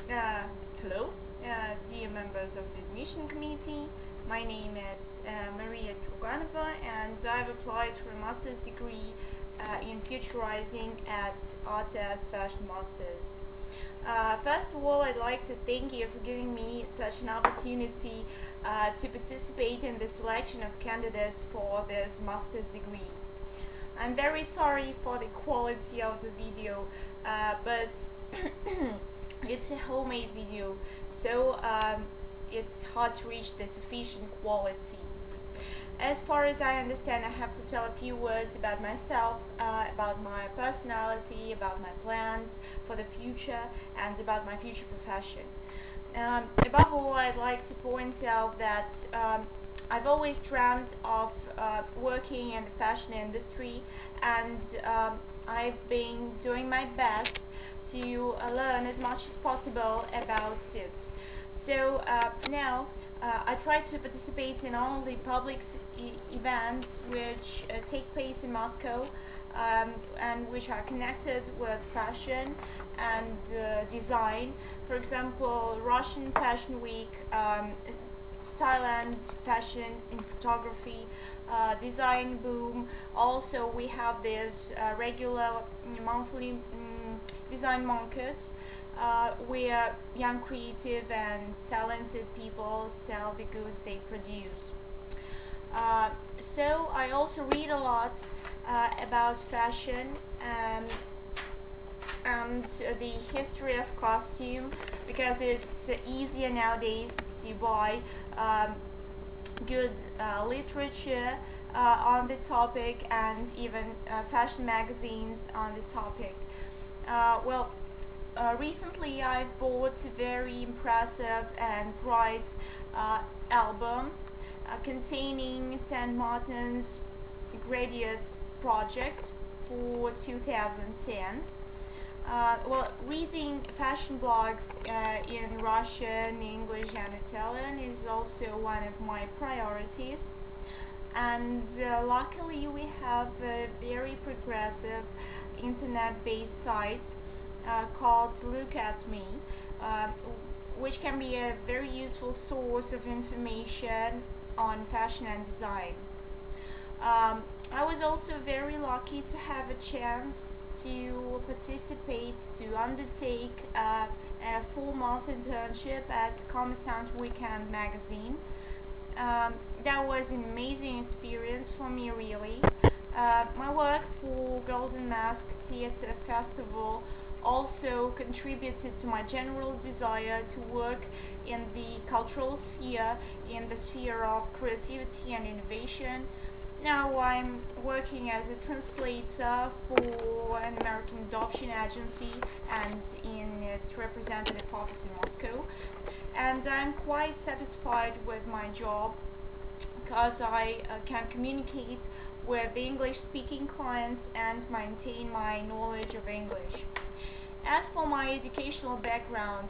Hello, dear members of the admission committee. My name is Maria Truganova, and I've applied for a master's degree in futurizing at ArtEZ Fashion Masters. First of all, I'd like to thank you for giving me such an opportunity to participate in the selection of candidates for this master's degree. I'm very sorry for the quality of the video, but it's a homemade video, so it's hard to reach the sufficient quality. As far as I understand, I have to tell a few words about myself, about my personality, about my plans for the future, and about my future profession. Above all, I'd like to point out that I've always dreamt of working in the fashion industry, and I've been doing my best to learn as much as possible about it. So now I try to participate in all the public events which take place in Moscow and which are connected with fashion and design. For example, Russian Fashion Week, Style and Fashion in Photography, Design Boom. Also, we have this regular monthly design markets where young, creative, and talented people sell the goods they produce. So I also read a lot about fashion and the history of costume, because it's easier nowadays to buy good literature on the topic, and even fashion magazines on the topic. Recently I've bought a very impressive and bright album containing St. Martin's graduate projects for 2010. Reading fashion blogs in Russian, English, and Italian is also one of my priorities. And luckily, we have a very progressive internet-based site called Look at Me, which can be a very useful source of information on fashion and design. I was also very lucky to have a chance to participate, to undertake a 4-month internship at Commerçant Weekend magazine. That was an amazing experience for me, really. My work for Golden Mask Theatre Festival also contributed to my general desire to work in the cultural sphere, in the sphere of creativity and innovation. Now I'm working as a translator for an American adoption agency and in its representative office in Moscow. And I'm quite satisfied with my job because I can communicate with the English-speaking clients and maintain my knowledge of English. As for my educational background,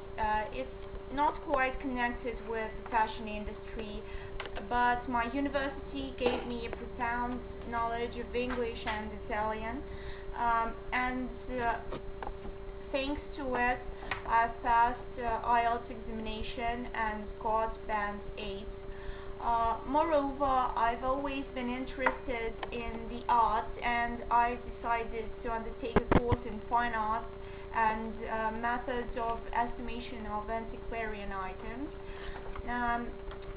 it's not quite connected with the fashion industry, but my university gave me a profound knowledge of English and Italian, and thanks to it, I've passed IELTS examination and got Band 8. Moreover, I've always been interested in the arts, and I decided to undertake a course in fine arts and methods of estimation of antiquarian items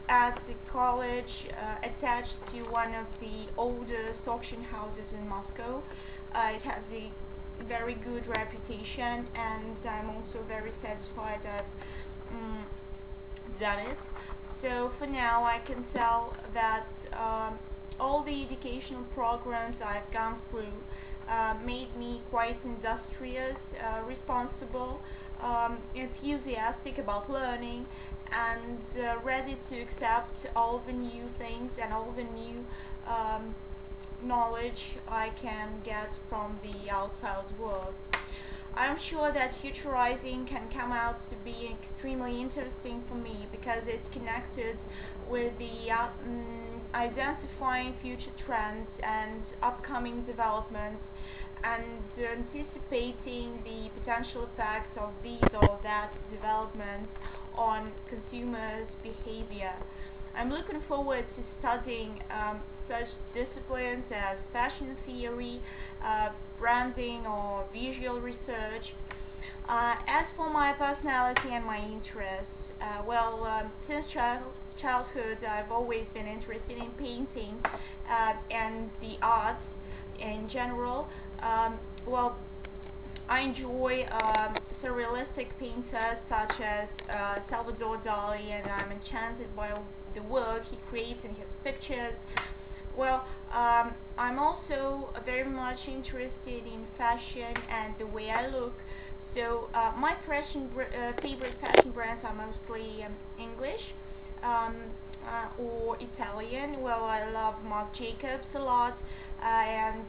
at a college attached to one of the oldest auction houses in Moscow. It has a very good reputation, and I'm also very satisfied I've done it. So for now, I can tell that all the educational programs I've gone through made me quite industrious, responsible, enthusiastic about learning, and ready to accept all the new things and all the new knowledge I can get from the outside world. I'm sure that futurizing can come out to be extremely interesting for me, because it's connected with the identifying future trends and upcoming developments, and anticipating the potential effects of these or that developments on consumers' behavior. I'm looking forward to studying such disciplines as fashion theory, branding, or visual research. As for my personality and my interests, since childhood, I've always been interested in painting and the arts in general. Well, I enjoy surrealistic painters such as Salvador Dali, and I'm enchanted by the world he creates in his pictures. Well, I'm also very much interested in fashion and the way I look. So my favorite fashion brands are mostly English or Italian. Well, I love Marc Jacobs a lot, and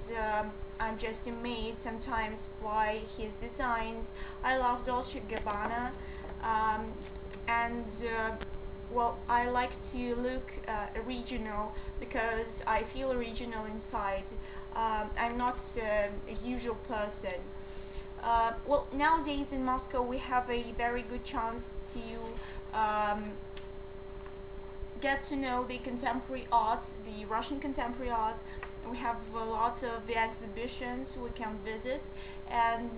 I'm just amazed sometimes by his designs. I love Dolce & Gabbana, and well, I like to look original because I feel original inside. I'm not a usual person. Well, nowadays in Moscow we have a very good chance to get to know the contemporary art, the Russian contemporary art. We have lots of exhibitions we can visit, and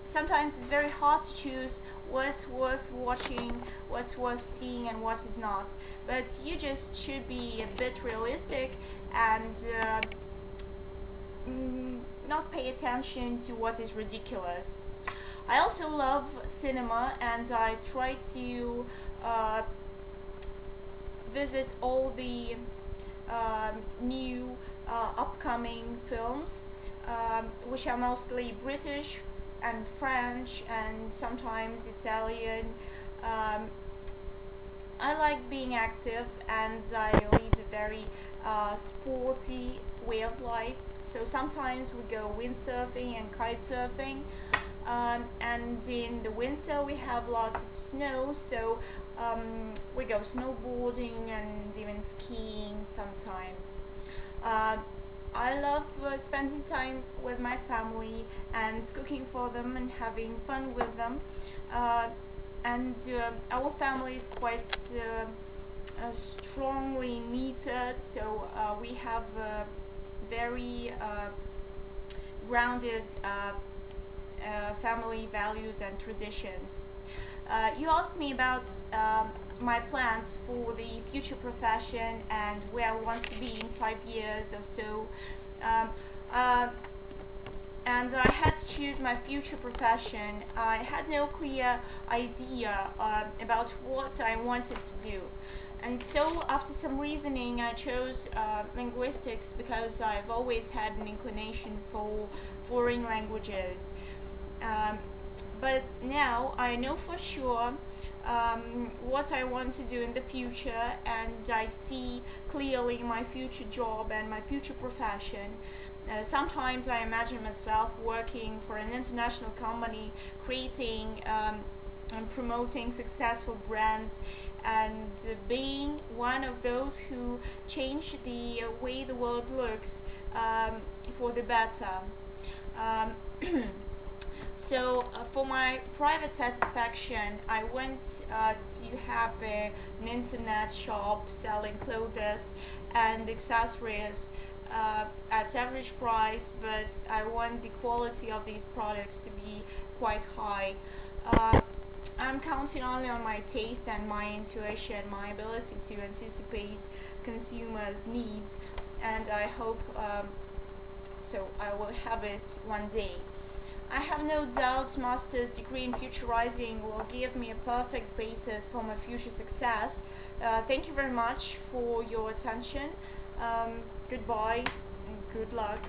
sometimes it's very hard to choose what's worth watching, what's worth seeing, and what is not. But you just should be a bit realistic and not pay attention to what is ridiculous. I also love cinema, and I try to visit all the new upcoming films, which are mostly British and French and sometimes Italian. I like being active, and I lead a very sporty way of life. So sometimes we go windsurfing and kite surfing, and in the winter we have lots of snow, so we go snowboarding and even skiing sometimes. I love spending time with my family and cooking for them and having fun with them. And our family is quite strongly knitted, so we have very grounded family values and traditions. You asked me about my plans for the future profession and where I want to be in 5 years or so. And I had to choose my future profession. I had no clear idea about what I wanted to do. And so after some reasoning, I chose linguistics because I've always had an inclination for foreign languages. But now I know for sure what I want to do in the future, and I see clearly my future job and my future profession. Sometimes I imagine myself working for an international company, creating and promoting successful brands, and being one of those who change the way the world looks for the better. So for my private satisfaction, I want to have an internet shop selling clothes and accessories at average price, but I want the quality of these products to be quite high. I'm counting only on my taste and my intuition, my ability to anticipate consumers' needs, and I hope so I will have it one day. I have no doubt master's degree in futurizing will give me a perfect basis for my future success. Thank you very much for your attention. Goodbye and good luck.